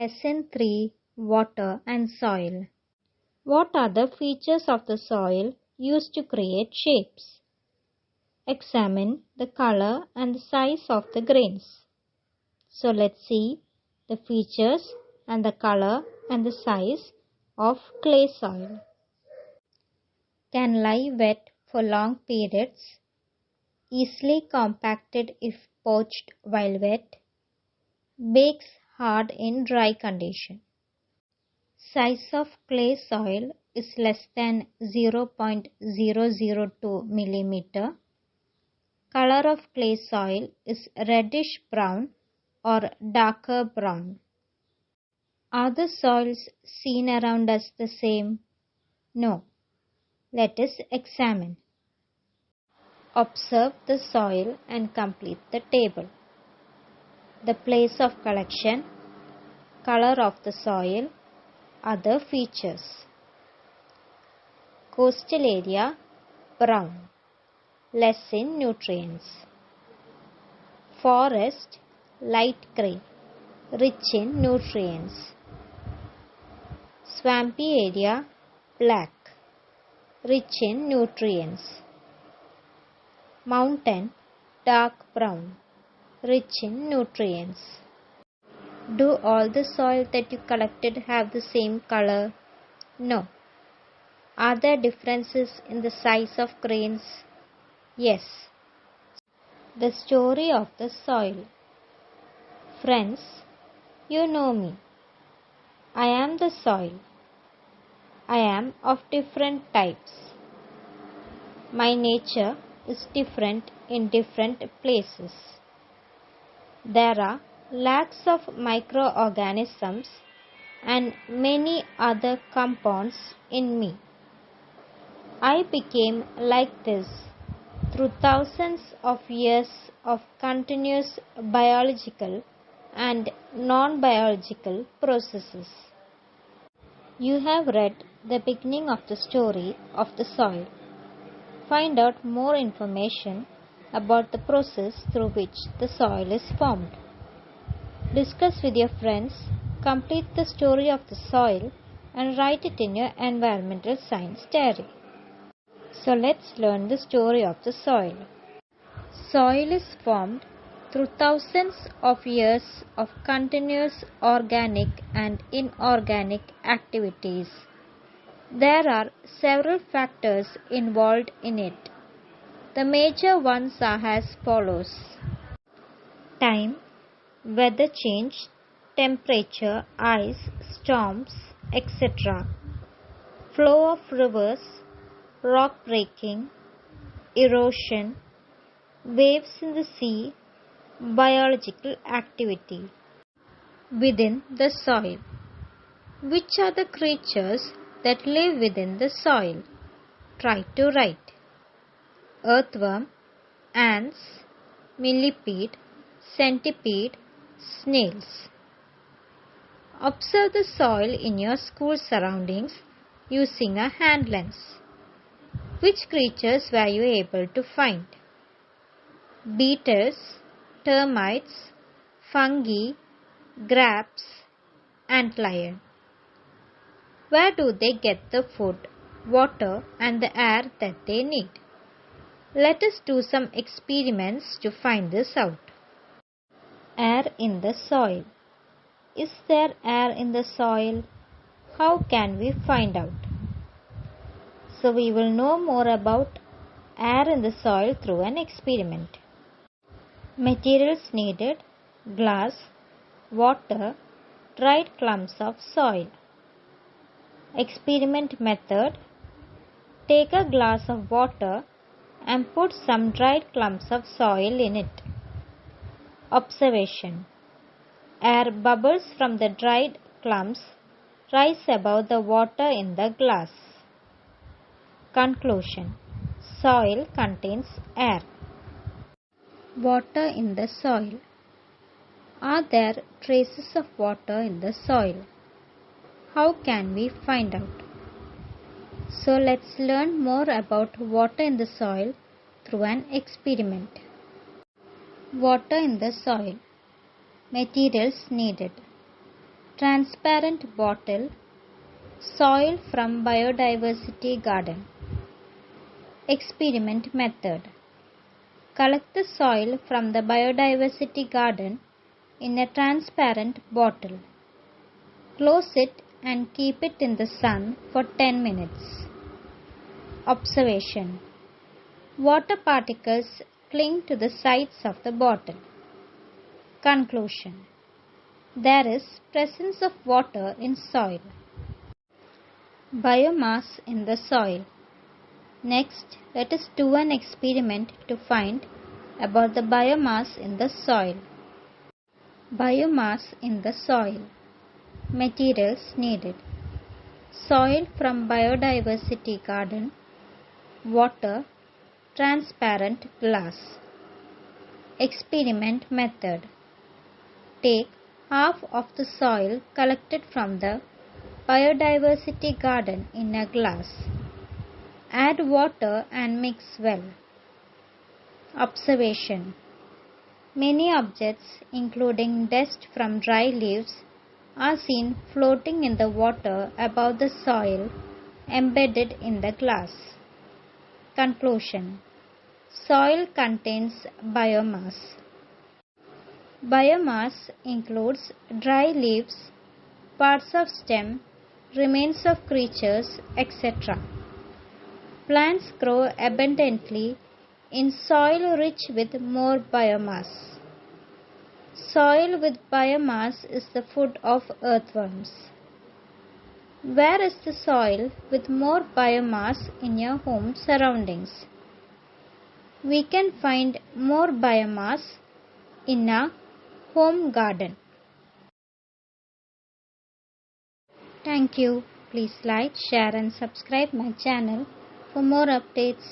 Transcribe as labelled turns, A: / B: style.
A: Lesson 3, Water and Soil. What are the features of the soil used to create shapes? Examine the color and the size of the grains. So let's see the features and the color and the size of clay soil. Can lie wet for long periods, easily compacted if poached while wet, bakes hard in dry condition. Size of clay soil is less than 0.002 mm. Color of clay soil is reddish brown or darker brown. Are the soils seen around us the same? No. Let us examine. Observe the soil and complete the table. The place of collection, color of the soil, other features. Coastal area, brown, less in nutrients. Forest, light gray, rich in nutrients. Swampy area, black, rich in nutrients. Mountain, dark brown, rich in nutrients. Do all the soil that you collected have the same color? No. Are there differences in the size of grains? Yes. The story of the soil. Friends, you know me. I am the soil. I am of different types. My nature is different in different places. There are lakhs of microorganisms and many other compounds in me. I became like this through thousands of years of continuous biological and non-biological processes. You have read the beginning of the story of the soil. Find out more information about the process through which the soil is formed. Discuss with your friends, complete the story of the soil and write it in your environmental science diary. So let's learn the story of the soil. Soil is formed through thousands of years of continuous organic and inorganic activities. There are several factors involved in it. The major ones are as follows: time, weather change, temperature, ice, storms, etc. Flow of rivers, rock breaking, erosion, waves in the sea, biological activity. Within the soil. Which are the creatures that live within the soil? Try to write. Earthworm, ants, millipede, centipede, snails. Observe the soil in your school surroundings using a hand lens. Which creatures were you able to find? Beetles, termites, fungi, grubs, antlion. Where do they get the food, water and the air that they need? Let us do some experiments to find this out. Air in the soil. Is there air in the soil? How can we find out? So we will know more about air in the soil through an experiment. Materials needed: glass, water, dried clumps of soil. Experiment method: take a glass of water and put some dried clumps of soil in it. Observation: air bubbles from the dried clumps rise above the water in the glass. Conclusion: soil contains air. Water in the soil. Are there traces of water in the soil? How can we find out? So let's learn more about water in the soil through an experiment. Water in the soil. Materials needed: transparent bottle, soil from biodiversity garden. Experiment method. Collect the soil from the biodiversity garden in a transparent bottle. Close it and keep it in the sun for 10 minutes. Observation. Water particles cling to the sides of the bottle. Conclusion. There is presence of water in soil. Biomass in the soil. Next, let us do an experiment to find about the biomass in the soil. Biomass in the soil. Materials needed: soil from biodiversity garden, water, transparent glass. Experiment method. Take half of the soil collected from the biodiversity garden in a glass. Add water and mix well. Observation. Many objects, including dust from dry leaves, are seen floating in the water above the soil embedded in the glass. Conclusion. Soil contains biomass. Biomass includes dry leaves, parts of stem, remains of creatures, etc. Plants grow abundantly in soil rich with more biomass. Soil with biomass is the food of earthworms. Where is the soil with more biomass in your home surroundings? We can find more biomass in a home garden. Thank you. Please like, share and subscribe my channel for more updates.